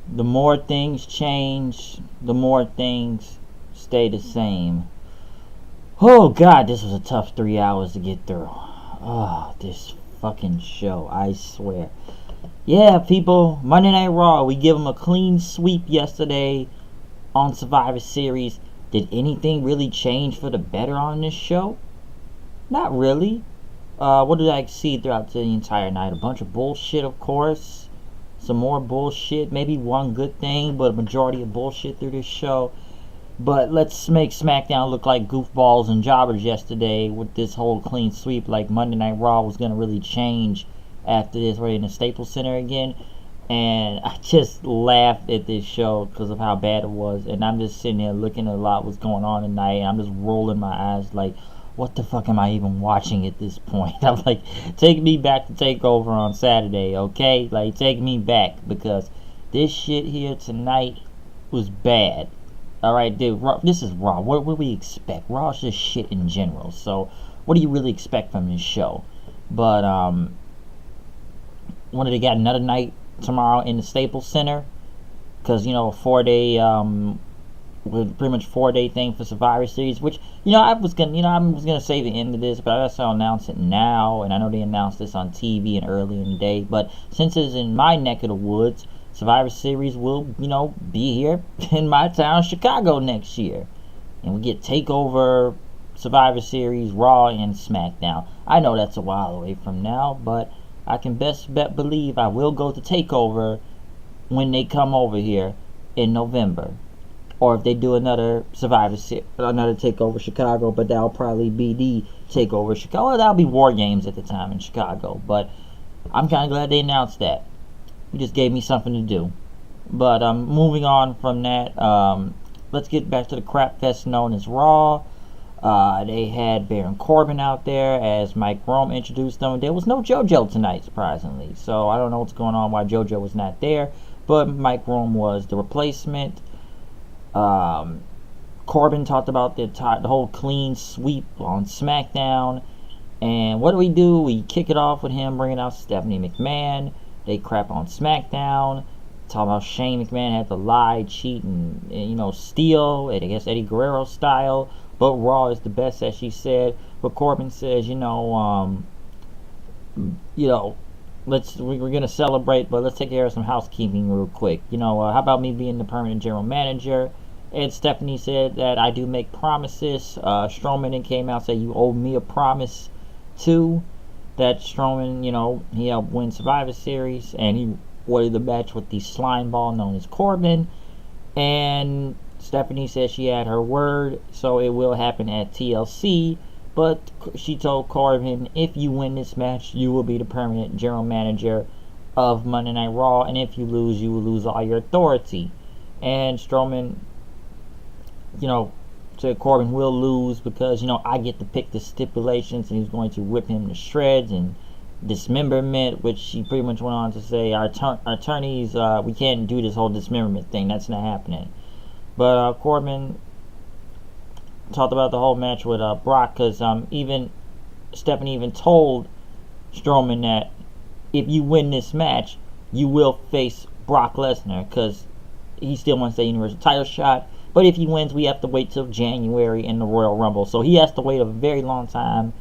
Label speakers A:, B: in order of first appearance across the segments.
A: The more things change, the more things stay the same. Oh god, this was a tough 3 hours to get through. Oh, this fucking show, I swear. Yeah, people, Monday Night Raw, we give them a clean sweep yesterday on Survivor Series. Did anything really change for the better on this show? Not really. What did I see throughout the entire night? A bunch of bullshit, of course. Some more bullshit. Maybe one good thing, but a majority of bullshit through this show. But let's make SmackDown look like goofballs and jobbers yesterday with this whole clean sweep. Like Monday Night Raw was going to really change after this. We're in the Staples Center again. And I just laughed at this show because of how bad it was. And I'm just sitting there looking at a lot what's going on tonight. And I'm just rolling my eyes like, what the fuck am I even watching at this point? I'm like, take me back to TakeOver on Saturday, okay? Like, take me back because this shit here tonight was bad. Alright, dude, this is Raw. What do we expect? Raw's just shit in general. So, what do you really expect from this show? But, when they got another night tomorrow in the Staples Center? Because, a 4-day, pretty much 4-day thing for Survivor Series, which, I was gonna say the end of this, but I guess I'll announce it now, and I know they announced this on TV and early in the day, but since it's in my neck of the woods, Survivor Series will, be here in my town, Chicago, next year. And we get TakeOver, Survivor Series, Raw, and SmackDown. I know that's a while away from now, but I can best believe I will go to TakeOver when they come over here in November. Or if they do another Survivor Series, another TakeOver Chicago, but that'll probably be the TakeOver Chicago. Well, that'll be War Games at the time in Chicago. But I'm kind of glad they announced that. It just gave me something to do. But moving on from that, let's get back to the crap fest known as Raw. They had Baron Corbin out there as Mike Rome introduced them. There was no JoJo tonight, surprisingly. So I don't know what's going on, why JoJo was not there. But Mike Rome was the replacement. Corbin talked about the whole clean sweep on SmackDown. And what do? We kick it off with him bringing out Stephanie McMahon. They crap on SmackDown. Talk about Shane McMahon had to lie, cheat, and steal. I guess Eddie Guerrero style. But Raw is the best, as she said. But Corbin says, we're gonna celebrate, but let's take care of some housekeeping real quick. How about me being the permanent general manager? And Stephanie said that I do make promises. Strowman then came out and said, you owe me a promise too. That Strowman, he helped win Survivor Series, and he won the match with the slime ball known as Corbin. And Stephanie said she had her word, so it will happen at TLC. But she told Corbin, if you win this match, you will be the permanent general manager of Monday Night Raw, and if you lose, you will lose all your authority. And Strowman, said Corbin will lose because, I get to pick the stipulations, and he's going to rip him to shreds and dismemberment, which she pretty much went on to say, our attorneys, we can't do this whole dismemberment thing. That's not happening. But Corbin talked about the whole match with Brock, because Stephanie even told Strowman that if you win this match, you will face Brock Lesnar, because he still wants the Universal title shot. But if he wins, we have to wait till January in the Royal Rumble. So he has to wait a very long time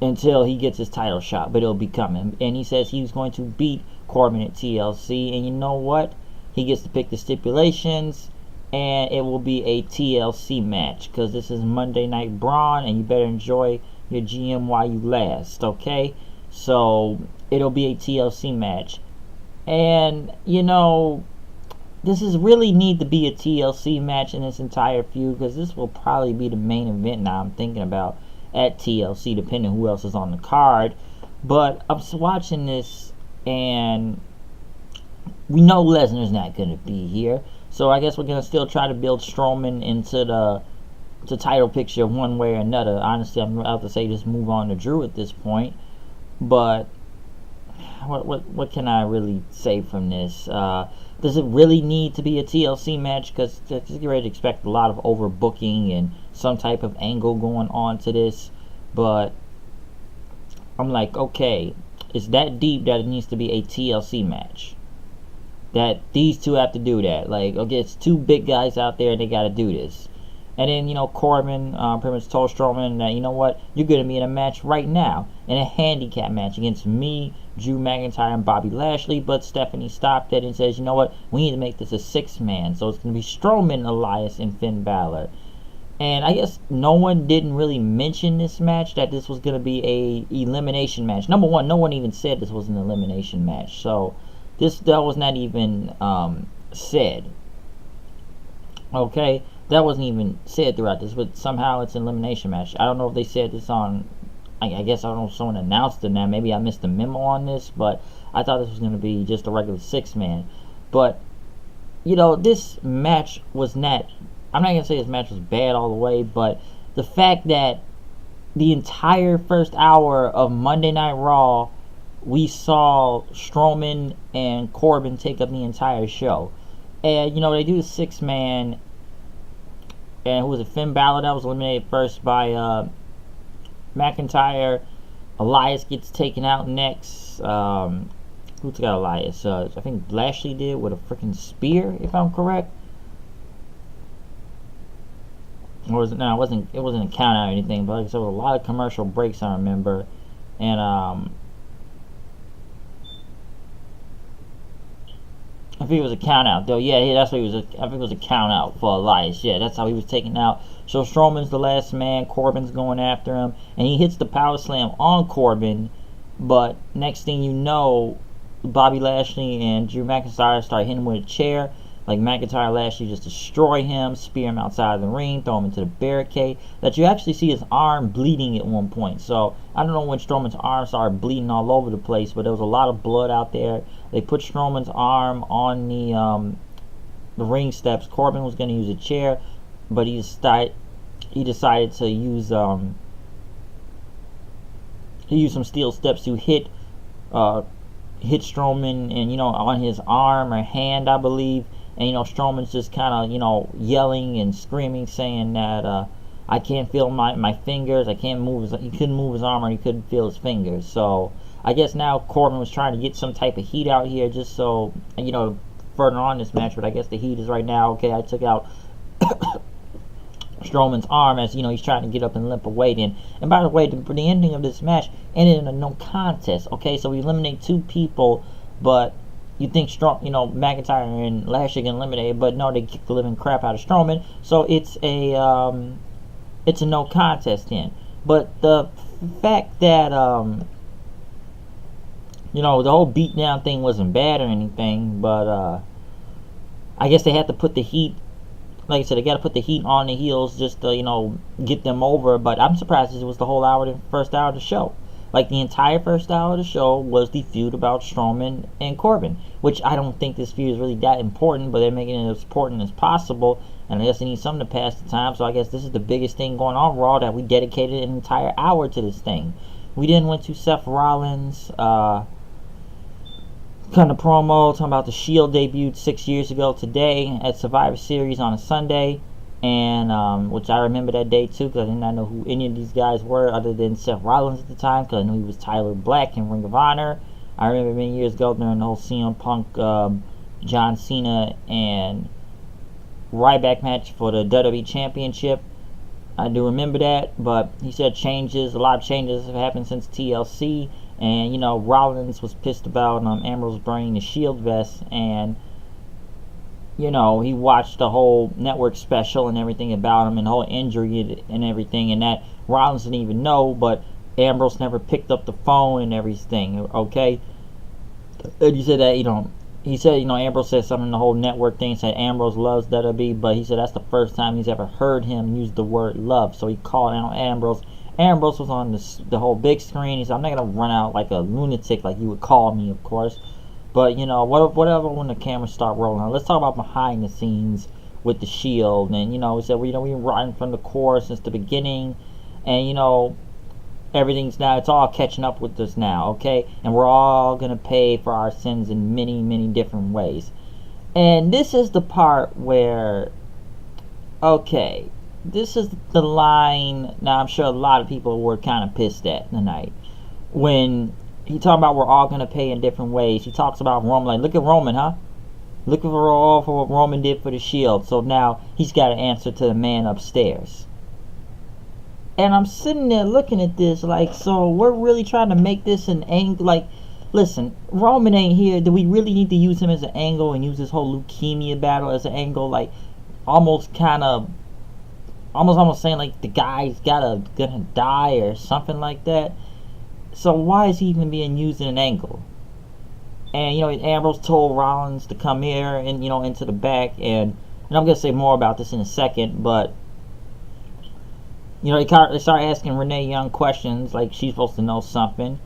A: until he gets his title shot, but it'll be coming. And he says he's going to beat Corbin at TLC. And you know what? He gets to pick the stipulations, and it will be a TLC match, because this is Monday Night Braun, and you better enjoy your GM while you last, okay? So it'll be a TLC match. And, this is really need to be a TLC match in this entire feud, because this will probably be the main event now I'm thinking about at TLC, depending who else is on the card. But I'm watching this, and we know Lesnar's not going to be here, so I guess we're going to still try to build Strowman into the title picture one way or another. Honestly, I'm about to say just move on to Drew at this point, but what can I really say from this? Does it really need to be a TLC match? Because you're ready to expect a lot of overbooking and some type of angle going on to this. But I'm like, okay, it's that deep that it needs to be a TLC match. that these two have to do that. Like, okay, it's two big guys out there, and they got to do this. And then, Corbin pretty much told Strowman that, you know what, you're going to be in a match right now, in a handicap match against me, Drew McIntyre, and Bobby Lashley. But Stephanie stopped it and says, you know what, we need to make this a 6-man. So it's going to be Strowman, Elias, and Finn Balor. And I guess no one didn't really mention this match, that this was going to be a elimination match. Number one, no one even said this was an elimination match. So that was not even said. Okay? That wasn't even said throughout this, but somehow it's an elimination match. I don't know if they said this on, I guess, I don't know if someone announced it now. Maybe I missed the memo on this, but I thought this was going to be just a regular 6-man. But, this match was not, I'm not going to say this match was bad all the way, but the fact that the entire first hour of Monday Night Raw, we saw Strowman and Corbin take up the entire show. And, they do the 6-man. And who was it? Finn Balor that was eliminated first by McIntyre. Elias gets taken out next. Who took out Elias? I think Lashley did with a freaking spear, if I'm correct. Or was it? No, it wasn't a count out or anything. But like I said, there was a lot of commercial breaks, I remember. And I think it was a count out though. Yeah, that's what he was. I think it was a count out for Elias. Yeah, that's how he was taken out. So Strowman's the last man. Corbin's going after him, and he hits the power slam on Corbin. But next thing you know, Bobby Lashley and Drew McIntyre start hitting him with a chair. Like McIntyre, Lashley just destroy him, spear him outside of the ring, throw him into the barricade. That you actually see his arm bleeding at one point. So I don't know when Strowman's arm started bleeding all over the place, but there was a lot of blood out there. They put Strowman's arm on the ring steps. Corbin was going to use a chair, but he decided to use some steel steps to hit Strowman, and on his arm or hand, I believe. And Strowman's just kind of yelling and screaming, saying that I can't feel my fingers. He couldn't move his arm, or he couldn't feel his fingers. So I guess now Corbin was trying to get some type of heat out here, just so further on this match. But I guess the heat is right now. Okay, I took out Strowman's arm as he's trying to get up and limp away. And by the way, the ending of this match ended in a no contest. Okay, so we eliminate 2 people, but you think McIntyre and Lashley get eliminated, but no, they kick the living crap out of Strowman. So it's a no contest then. But the fact that the whole beatdown thing wasn't bad or anything, but I guess they had to put the heat. Like I said, they got to put the heat on the heels just to get them over. But I'm surprised it was the whole hour, the first hour of the show. Like, the entire first hour of the show was the feud about Strowman and Corbin, which I don't think this feud is really that important, but they're making it as important as possible, and I guess they need something to pass the time, so I guess this is the biggest thing going on Raw, that we dedicated an entire hour to this thing. We then went to Seth Rollins, kind of promo, talking about the Shield debuted 6 years ago today at Survivor Series on a Sunday. And which I remember that day too, because I did not know who any of these guys were other than Seth Rollins at the time, because I knew he was Tyler Black in Ring of Honor. I remember many years ago during the whole CM Punk, John Cena and Ryback match for the WWE Championship. I do remember that, but he said a lot of changes have happened since TLC, and Rollins was pissed about Ambrose burning the Shield vest, and he watched the whole network special and everything about him, and the whole injury and everything, and that Rollins didn't even know, but Ambrose never picked up the phone and everything, okay? And he said that, Ambrose said something in the whole network thing, said Ambrose loves WWE, but he said that's the first time he's ever heard him use the word love, so he called out Ambrose. Ambrose was on the whole big screen. He said, I'm not going to run out like a lunatic like you would call me, of course. But, whatever when the cameras start rolling. Let's talk about behind the scenes with the Shield. And, he said, we've been riding from the core since the beginning. And, everything's now, it's all catching up with us now, okay? And we're all going to pay for our sins in many, many different ways. And this is the part where, okay, this is the line. Now, I'm sure a lot of people were kind of pissed at tonight. When he talking about we're all going to pay in different ways. He talks about Roman, like, look at Roman, huh? looking for all for what Roman did for the Shield. So now he's got to answer to the man upstairs. And I'm sitting there looking at this like, so we're really trying to make this an angle. Like, listen, Roman ain't here. Do we really need to use him as an angle and use this whole leukemia battle as an angle? Like, almost saying like the guy's gonna die or something like that. So why is he even being used in an angle? And Ambrose told Rollins to come here and into the back, and I'm gonna say more about this in a second, but they start asking Renee Young questions like she's supposed to know something,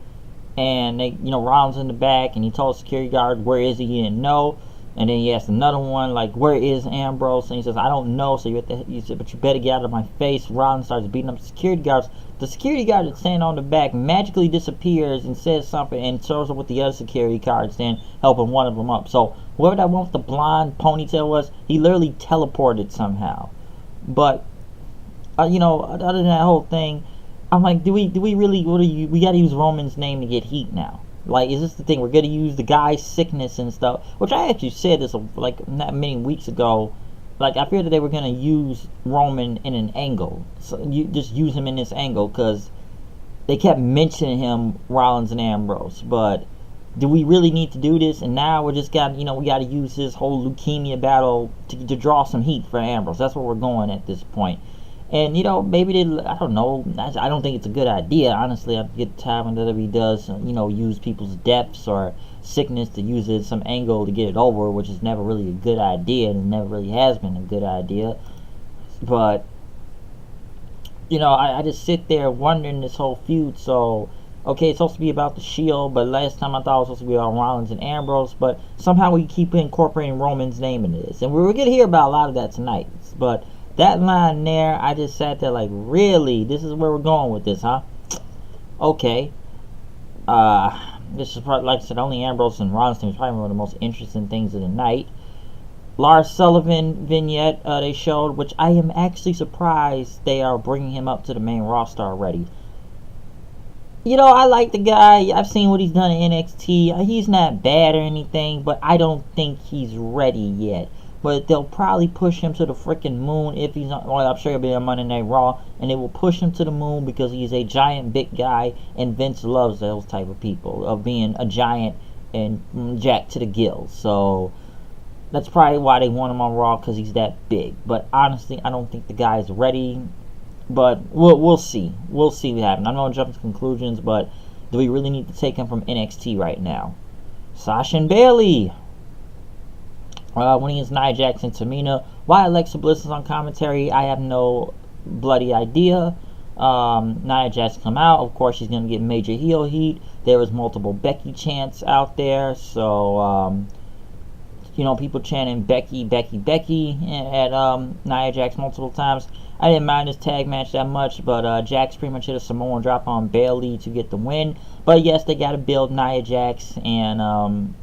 A: and they Rollins in the back, and he told the security guard where is he didn't know. And then he asked another one, like, where is Ambrose? And he says, I don't know. So he said, but you better get out of my face. Rollins starts beating up the security guards. The security guard that's standing on the back magically disappears and says something and shows up with the other security guards then helping one of them up. So whoever that one with the blonde ponytail was, he literally teleported somehow. But, other than that whole thing, I'm like, do we really, we got to use Roman's name to get heat now? Like, is this the thing? We're going to use the guy's sickness and stuff. Which I actually said this, like, not many weeks ago. Like, I feared that they were going to use Roman in an angle. So, you just use him in this angle. Because they kept mentioning him, Rollins and Ambrose. But, do we really need to do this? And now we just got, we got to use this whole leukemia battle to draw some heat for Ambrose. That's where we're going at this point. And, maybe I don't know. I don't think it's a good idea. Honestly, I get tired when WWE does, use people's deaths or sickness to use it as some angle to get it over, which is never really a good idea, and it never really has been a good idea. But, I just sit there wondering this whole feud. So, okay, it's supposed to be about the Shield, but last time I thought it was supposed to be about Rollins and Ambrose, but somehow we keep incorporating Roman's name into this. And we're going to hear about a lot of that tonight. But that line there, I just sat there like, really? This is where we're going with this, huh? Okay. This is probably, like I said, only Ambrose and Rollins team is probably one of the most interesting things of the night. Lars Sullivan vignette they showed, which I am actually surprised they are bringing him up to the main roster already. I like the guy. I've seen what he's done in NXT. He's not bad or anything, but I don't think he's ready yet. But they'll probably push him to the freaking moon if he's not. Well, I'm sure he'll be on Monday Night Raw, and they will push him to the moon because he's a giant, big guy, and Vince loves those type of people, of being a giant and jacked to the gills. So that's probably why they want him on Raw, because he's that big. But honestly, I don't think the guy's ready. But we'll see. We'll see what happens. I'm not going to jump to conclusions, but do we really need to take him from NXT right now? Sasha and Bayley winning against Nia Jax and Tamina. Why Alexa Bliss is on commentary, I have no bloody idea. Nia Jax come out. Of course, she's going to get major heel heat. There was multiple Becky chants out there. So, people chanting Becky, Becky, Becky at Nia Jax multiple times. I didn't mind this tag match that much, but Jax pretty much hit a Samoan drop on Bayley to get the win. But yes, they got to build Nia Jax and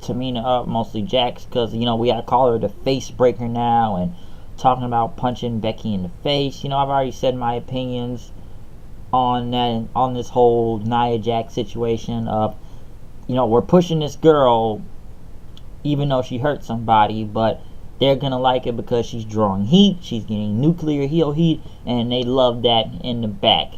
A: Tamina up, mostly Jax, because we gotta call her the face breaker now, and talking about punching Becky in the face. I've already said my opinions on that, on this whole Nia Jax situation of, we're pushing this girl even though she hurt somebody, but they're gonna like it because she's drawing heat, she's getting nuclear heel heat, and they love that in the back.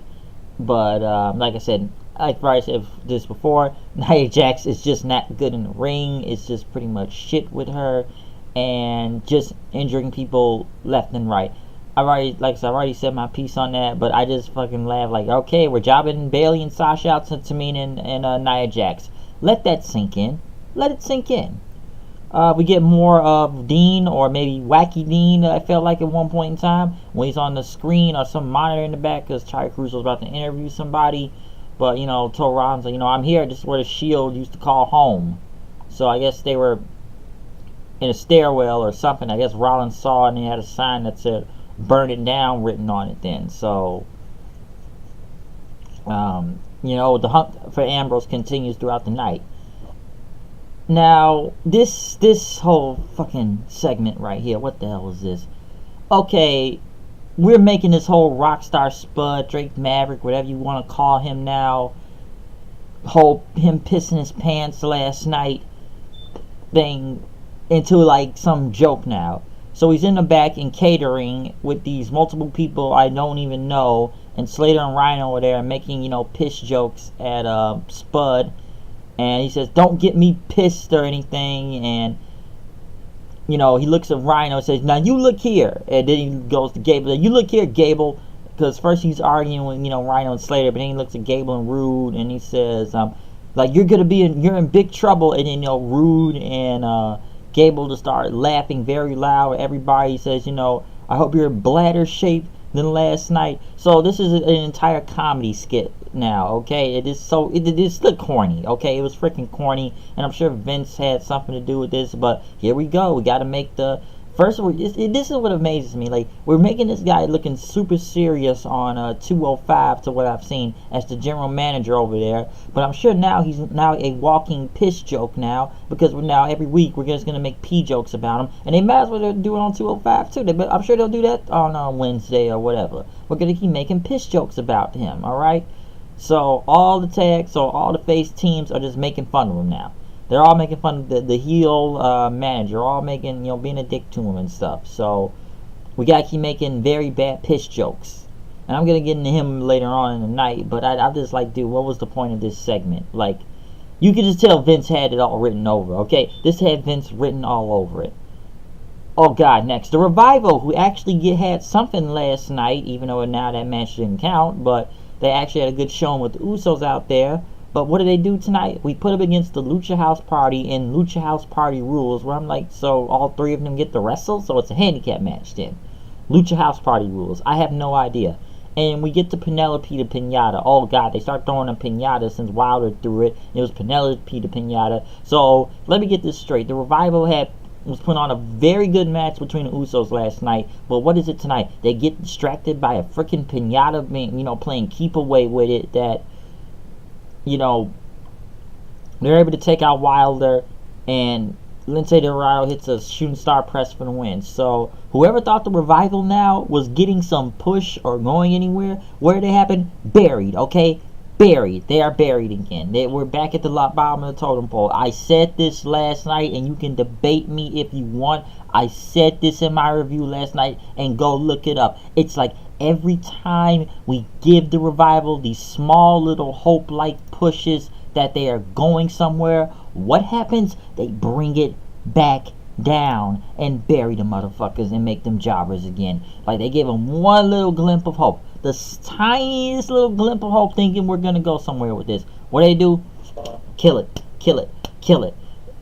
A: But like I said, I've already said this before, Nia Jax is just not good in the ring. It's just pretty much shit with her, and just injuring people left and right. I've already said my piece on that, but I just fucking laugh like, okay, we're jobbing Bayley and Sasha out to Tamina and Nia Jax. Let that sink in. Let it sink in. We get more of Dean, or maybe Wacky Dean, I felt like at one point in time, when he's on the screen or some monitor in the back, because Ty Cruz was about to interview somebody. But, told Rollins, I'm here. This is where the Shield used to call home. So I guess they were in a stairwell or something. I guess Rollins saw it, and he had a sign that said, burn it down, written on it then. So, the hunt for Ambrose continues throughout the night. Now, this whole fucking segment right here, what the hell is this? Okay, we're making this whole Rockstar Spud, Drake Maverick, whatever you want to call him now, whole him pissing his pants last night thing into like some joke now. So he's in the back in catering with these multiple people I don't even know, and Slater and Rhino are there making, piss jokes at Spud, and he says, "Don't get me pissed or anything," and he looks at Rhino and says, "Now you look here," and then he goes to Gable, "You look here, Gable," because first he's arguing with Rhino and Slater, but then he looks at Gable and Rude, and he says, like, you're in big trouble, and then Rude and Gable to start laughing very loud. Everybody says, "I hope you're in bladder shape than last night." So this is an entire comedy skit now, okay? It is still corny, okay? It was freaking corny, and I'm sure Vince had something to do with this, but here we go. We got to make the first. This is what amazes me. Like, we're making this guy looking super serious on 205 to what I've seen as the general manager over there, but I'm sure now he's now a walking piss joke now, because we're now every week we're just gonna make pee jokes about him, and they might as well do it on 205 too. But I'm sure they'll do that on Wednesday or whatever. We're gonna keep making piss jokes about him. All right. So all the face teams are just making fun of him now. They're all making fun of the heel manager, all making, being a dick to him and stuff. So we gotta keep making very bad piss jokes. And I'm gonna get into him later on in the night, but I just like, dude, what was the point of this segment? Like, you could just tell Vince had it all written over, okay? This had Vince written all over it. Oh God, next, the Revival, who actually had something last night, even though now that match didn't count, but they actually had a good showing with the Usos out there. But what do they do tonight? We put them against the Lucha House Party in Lucha House Party rules, where I'm like, so all three of them get to wrestle? So it's a handicap match then. Lucha House Party rules. I have no idea. And we get to Penelope to Pinata. Oh God, they start throwing a Pinata since Wilder threw it. It was Penelope to Pinata. So let me get this straight. The Revival was put on a very good match between the Usos last night. But what is it tonight? They get distracted by a freaking Pinata being, playing keep away with it, that they're able to take out Wilder, and Lince Dorado hits a shooting star press for the win. So whoever thought the Revival now was getting some push or going anywhere, where they happen? Buried, okay? Buried. They are buried again. We're back at the bottom of the totem pole. I said this last night, and you can debate me if you want. I said this in my review last night, and go look it up. It's like every time we give the Revival these small little hope-like pushes that they are going somewhere, what happens? They bring it back down and bury the motherfuckers and make them jobbers again. Like, they give them one little glimpse of hope, the tiniest little glimpse of hope, thinking we're gonna go somewhere with this. What do they do? Kill it, kill it, kill it.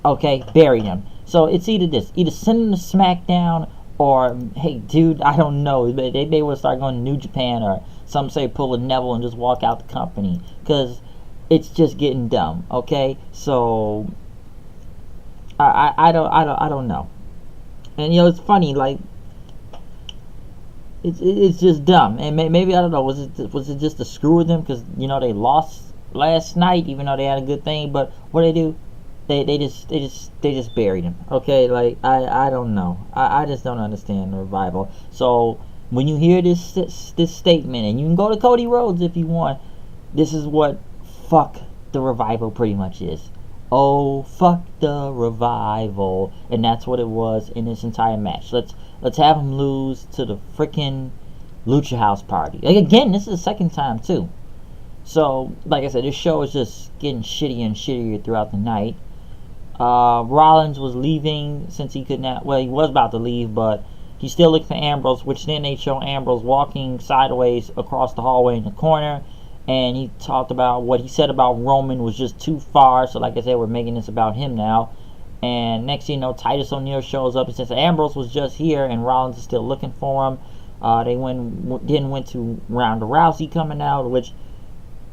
A: Okay, bury them. So it's either send them to SmackDown, or, hey, dude, I don't know. They may want to start going to New Japan, or some say pull a Neville and just walk out the company, because it's just getting dumb. Okay, so I don't know. And it's funny, like, it's just dumb. And maybe, I don't know, was it just to screw with them because they lost last night, even though they had a good thing? But what do? They just buried him. Okay, like, I don't know. I just don't understand the Revival. So when you hear this statement, and you can go to Cody Rhodes if you want, this is what fuck the Revival pretty much is. Oh, fuck the Revival. And that's what it was in this entire match. Let's have them lose to the freaking Lucha House Party. Like, again, this is the second time too. So, like I said, this show is just getting shittier and shittier throughout the night. Rollins was leaving since he could not. Well, he was about to leave, but he still looked for Ambrose, which then they show Ambrose walking sideways across the hallway in the corner. And he talked about what he said about Roman was just too far. So, like I said, we're making this about him now. And next thing you know, Titus O'Neil shows up and says Ambrose was just here, and Rollins is still looking for him. They went to Ronda Rousey coming out, which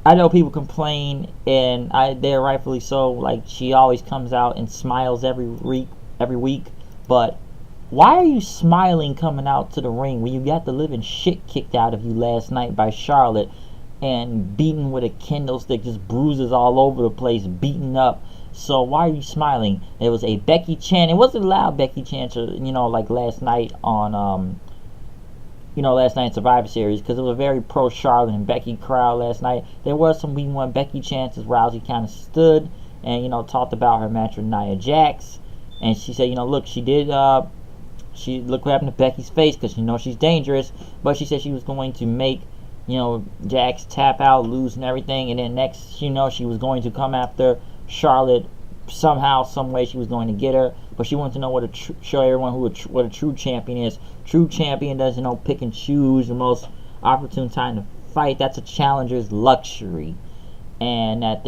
A: I know people complain, and they're rightfully so. Like, she always comes out and smiles every week. But why are you smiling coming out to the ring when you got the living shit kicked out of you last night by Charlotte, and beaten with a kendo stick, just bruises all over the place, beaten up? So why are you smiling? There was a Becky chant. It wasn't a loud Becky chant, like last night on last night's Survivor Series, because it was a very pro Charlotte and Becky crowd last night. There was some We Want Becky chants as Rousey kind of stood and talked about her match with Nia Jax, And she said, look, she did. She look what happened to Becky's face because she knows she's dangerous. But she said she was going to make, Jax tap out, lose, and everything. And then next, she was going to come after Charlotte somehow, some way. She was going to get her, but she wanted to know show everyone what a true champion is. True champion doesn't pick and choose the most opportune time to fight. That's a challenger's luxury, and that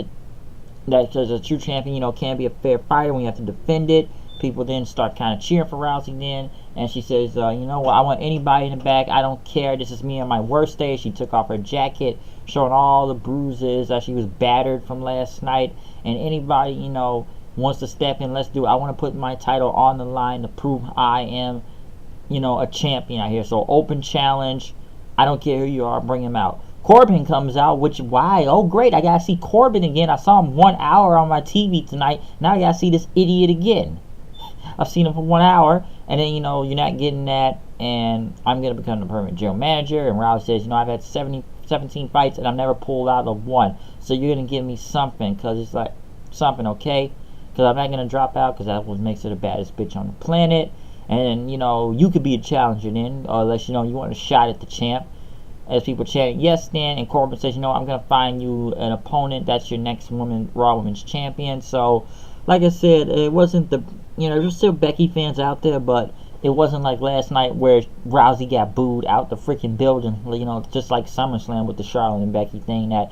A: a true champion, can be a fair fighter when you have to defend it. People then start kind of cheering for Rousey then, and she says, I want anybody in the back. I don't care. This is me on my worst day. She took off her jacket, showing all the bruises that she was battered from last night. And anybody, wants to step in, let's do it. I want to put my title on the line to prove I am, a champion out here. So open challenge. I don't care who you are. Bring him out. Corbin comes out, why? Oh, great. I got to see Corbin again. I saw him 1 hour on my TV tonight. Now I got to see this idiot again. I've seen him for 1 hour, and then, you're not getting that, and I'm going to become the permanent general manager. And Rousey says, I've had 17 fights, and I've never pulled out of one. So you're going to give me something, because it's like, something, okay? Because I'm not going to drop out, because that's what makes her the baddest bitch on the planet. And, you could be a challenger then, or unless, you want a shot at the champ. As people chanting, yes, Stan, and Corbin says, I'm going to find you an opponent. That's your next Raw Women's Champion. So, like I said, it wasn't there's still Becky fans out there, but it wasn't like last night where Rousey got booed out the freaking building, just like SummerSlam with the Charlotte and Becky thing, that,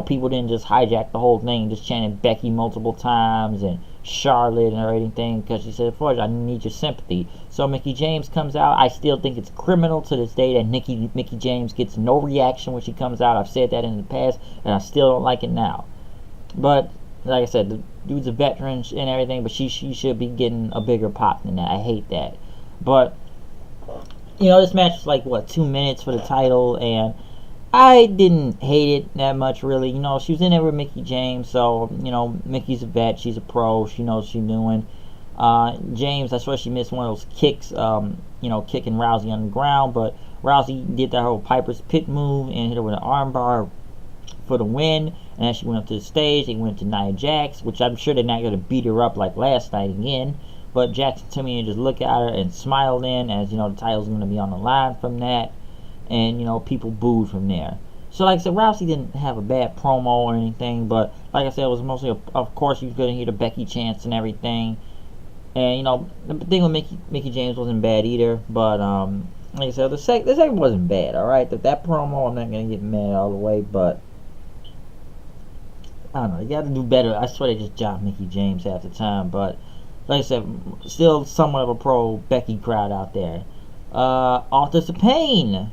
A: people didn't just hijack the whole thing, just chanting Becky multiple times and Charlotte and everything, because she said, I need your sympathy. So Mickie James comes out. I still think it's criminal to this day that Mickie James gets no reaction when she comes out. I've said that in the past, and I still don't like it now. But like I said, the dude's a veteran and everything, but she should be getting a bigger pop than that. I hate that. But, this match was like, 2 minutes for the title, and I didn't hate it that much, really. She was in there with Mickie James, so, Mickey's a vet. She's a pro. She knows what she's doing. James, I swear she missed one of those kicks, kicking Rousey on the ground, but Rousey did that whole Piper's Pit move and hit her with an armbar for the win. And then she went up to the stage. They went to Nia Jax, which I'm sure they're not going to beat her up like last night again. But Jax and Timmy just look at her and smiled in, as, the title's going to be on the line from that. And, people booed from there. So, like I said, Rousey didn't have a bad promo or anything. But, like I said, it was mostly, of course, you was going to hear the Becky chants and everything. And, the thing with Mickie James wasn't bad either. But, like I said, the second wasn't bad, alright? That promo, I'm not going to get mad all the way, but I don't know, you got to do better. I swear they just jobbed Mickie James half the time, but like I said, still somewhat of a pro Becky crowd out there. Authors of Pain,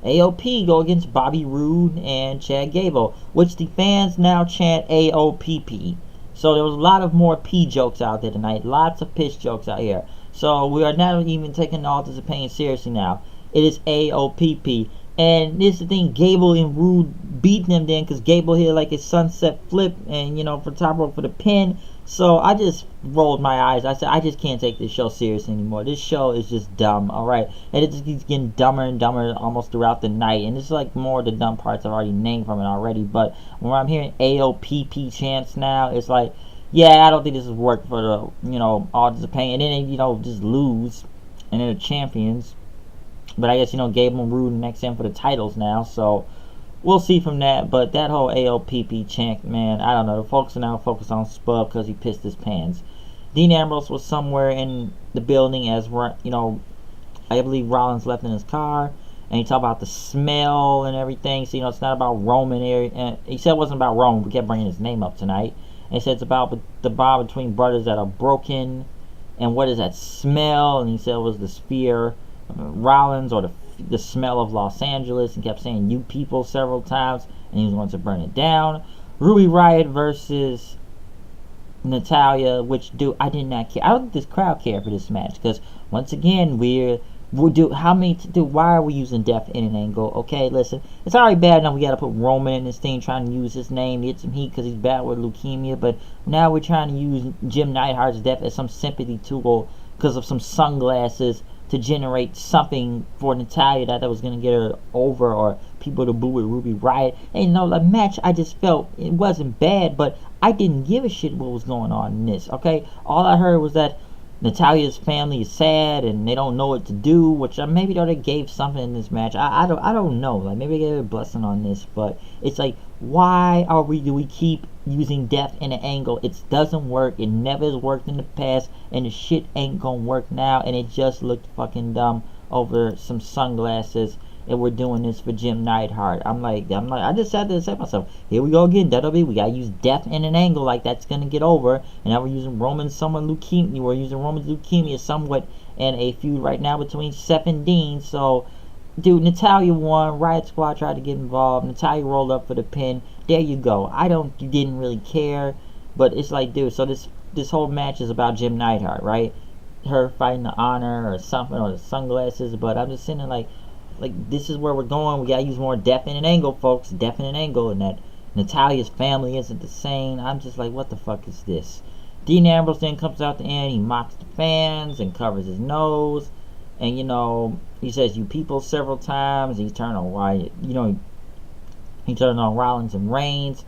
A: AOP go against Bobby Roode and Chad Gable, which the fans now chant AOPP. So there was a lot of more P jokes out there tonight, lots of piss jokes out here. So we are not even taking Authors of Pain seriously now. It is AOPP. And this is the thing, Gable and Rude beat them then, because Gable hit like his sunset flip and, for top rope for the pin. So I just rolled my eyes. I said, I just can't take this show seriously anymore. This show is just dumb, alright? And it just keeps getting dumber and dumber almost throughout the night. And it's like more of the dumb parts I've already named from it already. But when I'm hearing AOPP chants now, it's like, yeah, I don't think this is work for the, Authors of Pain. And then they, just lose. And they're the champions. But I guess, Gable and Rude next in for the titles now, so we'll see from that. But that whole AOPP chant, man, I don't know. The folks are now focused on Spud because he pissed his pants. Dean Ambrose was somewhere in the building as, I believe Rollins left in his car. And he talked about the smell and everything. So, it's not about Roman. And he said it wasn't about Roman. We kept bringing his name up tonight. And he said it's about the bond between brothers that are broken. And what is that smell? And he said it was the sphere. Rollins, or the smell of Los Angeles, and kept saying "you people" several times, and he was going to burn it down. Ruby Riott versus Natalya, which I did not care. I don't think this crowd cared for this match, because once again why are we using Death in an angle? Okay, listen, it's already bad enough we got to put Roman in this thing, trying to use his name to get some heat because he's bad with leukemia, but now we're trying to use Jim Neidhart's death as some sympathy tool because of some sunglasses to generate something for Natalya that was going to get her over, or people to boo with Ruby Riott. And the match, I just felt it wasn't bad, but I didn't give a shit what was going on in this, okay? All I heard was that Natalia's family is sad and they don't know what to do, which maybe they gave something in this match. I don't know. Like maybe they gave a blessing on this, but it's like, why do we keep using death in an angle? It doesn't work. It never has worked in the past, and the shit ain't gonna work now. And it just looked fucking dumb over some sunglasses. And we're doing this for Jim Neidhart. I'm like, I just had to say to myself, here we go again, WWE. We gotta use death in an angle like that's gonna get over. And now we're using Roman's leukemia somewhat in a feud right now between Seth and Dean. So, dude, Natalya won. Riot Squad tried to get involved. Natalya rolled up for the pin. There you go. You didn't really care, but it's like, dude. So this whole match is about Jim Neidhart, right? Her fighting the honor or something, or the sunglasses. But I'm just sitting there like this is where we're going. We gotta use more death in an angle, folks. Death in an angle, and that Natalia's family isn't the same. I'm just like, what the fuck is this? Dean Ambrose then comes out the end. He mocks the fans and covers his nose, and he says "you people" several times. He turned on Wyatt. He turned on Rollins and Reigns,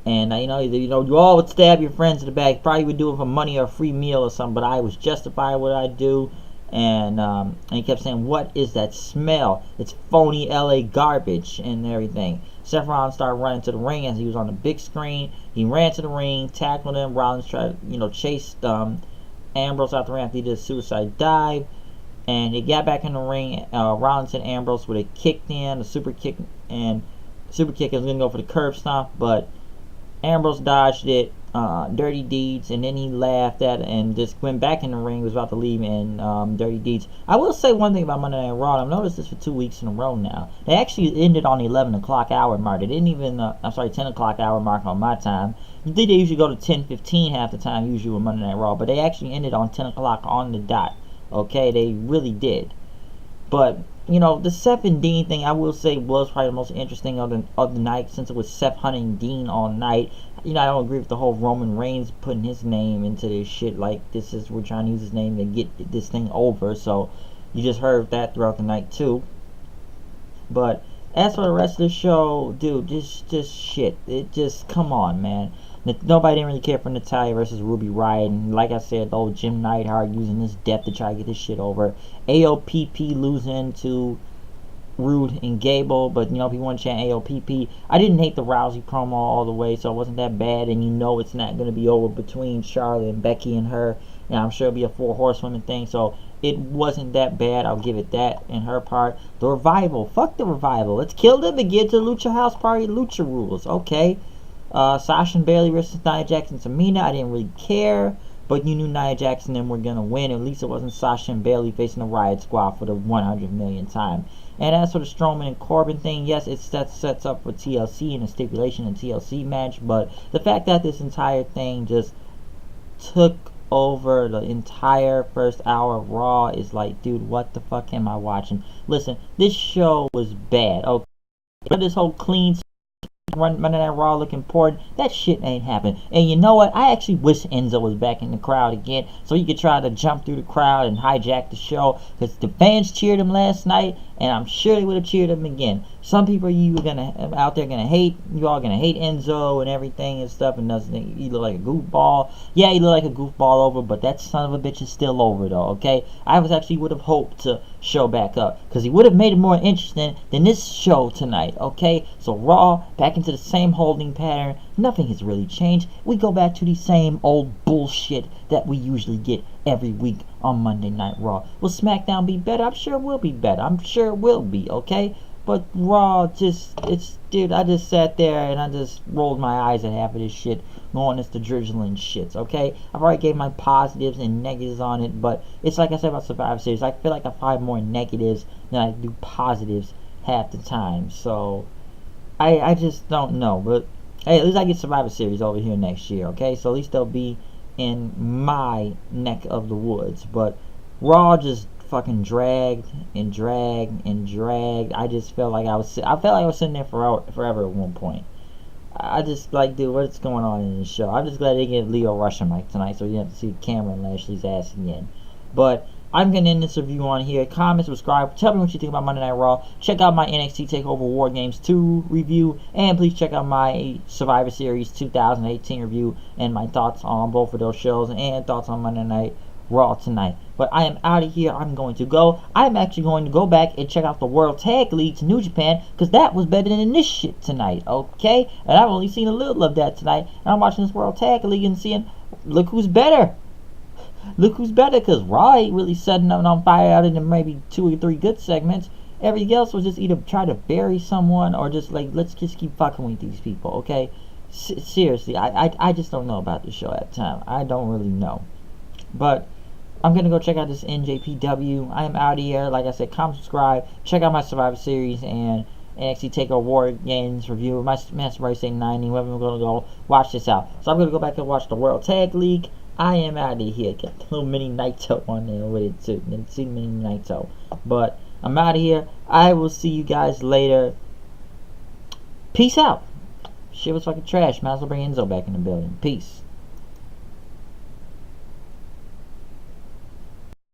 A: and you all would stab your friends in the back. Probably would do it for money or a free meal or something. But I was justified what I do. And he kept saying, what is that smell? It's phony LA garbage and everything. Seth Rollins started running to the ring as he was on the big screen. He ran to the ring, tackled him. Rollins tried chased Ambrose out the ring after he did a suicide dive. And he got back in the ring. Rollins and Ambrose would have kicked in, a super kick, and super kick was going to go for the curb stomp, but Ambrose dodged it. Dirty Deeds, and then he laughed at it and just went back in the ring. Was about to leave, and Dirty Deeds. I will say one thing about Monday Night Raw. I've noticed this for 2 weeks in a row now. They actually ended on the 11 o'clock hour mark. They didn't even 10 o'clock hour mark on my time. They usually go to 10:15 half the time usually with Monday Night Raw, but they actually ended on 10 o'clock on the dot. Okay, they really did. But the Seth and Dean thing, I will say, was probably the most interesting of the night, since it was Seth hunting Dean all night. I don't agree with the whole Roman Reigns putting his name into this shit. Like, we're trying to use his name to get this thing over. So, you just heard that throughout the night, too. But, as for the rest of the show, dude, just shit. It just, come on, man. Nobody didn't really care for Natalya versus Ruby Riott. And like I said, the old Jim Neidhart using his death to try to get this shit over. AOPP losing to Rude and Gable, but people want to chant AOPP. I didn't hate the Rousey promo all the way, so it wasn't that bad. And it's not going to be over between Charlotte and Becky and her. And I'm sure it'll be a 4 horsewomen thing, so it wasn't that bad. I'll give it that in her part. The Revival, fuck the Revival. Let's kill them and get to Lucha House Party Lucha rules, okay? Sasha and Bayley versus Nia Jax and Tamina. I didn't really care, but you knew Nia Jax and them were gonna win. At least it wasn't Sasha and Bayley facing the Riot Squad for the 100 millionth time. And as for the Strowman and Corbin thing, yes, it sets up for TLC and a stipulation in TLC match, but the fact that this entire thing just took over the entire first hour of Raw is like, dude, what the fuck am I watching? Listen, this show was bad, okay? But this whole clean Monday Night Raw look important, that shit ain't happening. And you know what? I actually wish Enzo was back in the crowd again, so he could try to jump through the crowd and hijack the show, because the fans cheered him last night, and I'm sure they would have cheered him again. Some people out there gonna hate, you all gonna hate Enzo and everything and stuff, and doesn't he look like a goofball? Yeah, he look like a goofball over, but that son of a bitch is still over though, okay? I would have hoped to show back up, because he would have made it more interesting than this show tonight, okay? So Raw, back into the same holding pattern. Nothing has really changed. We go back to the same old bullshit that we usually get every week on Monday Night Raw. Will SmackDown be better? I'm sure it will be better. I'm sure it will be, okay? But Raw dude, I just sat there and I just rolled my eyes at half of this shit, knowing it's the drizzling shits, okay? I've already gave my positives and negatives on it, but it's like I said about Survivor Series. I feel like I find more negatives than I do positives half the time. So, I just don't know. But, hey, at least I get Survivor Series over here next year, okay? So at least they'll be in my neck of the woods. But Raw just fucking dragged and dragged and dragged. I just felt like I was sitting there forever at one point. I just like, dude, what's going on in this show? I'm just glad they gave Leo Rush a mic tonight, so you have to see Cameron Lashley's ass again. But I'm going to end this review on here. Comment, subscribe, tell me what you think about Monday Night Raw. Check out my NXT TakeOver War Games 2 review. And please check out my Survivor Series 2018 review and my thoughts on both of those shows and thoughts on Monday Night Raw tonight. But I am out of here. I'm actually going to go back and check out the World Tag Leagues New Japan, because that was better than this shit tonight, okay? And I've only seen a little of that tonight. And I'm watching this World Tag League and seeing, look who's better. Look who's better, because Raw ain't really setting up on fire other than maybe 2 or 3 good segments. Everything else was just either try to bury someone or just like, let's just keep fucking with these people, okay? Seriously, I just don't know about this show at the time. I don't really know. But I'm going to go check out this NJPW. I am out of here. Like I said, comment, subscribe. Check out my Survivor Series and NXT TakeOver War Games review. My Master Race 90. We're going to go watch this out. So I'm going to go back and watch the World Tag League. I am out of here. Got a little mini Naito on there with it too. Didn't see mini Naito. But I'm out of here. I will see you guys later. Peace out. Shit was fucking trash. Might as well bring Enzo back in the building. Peace.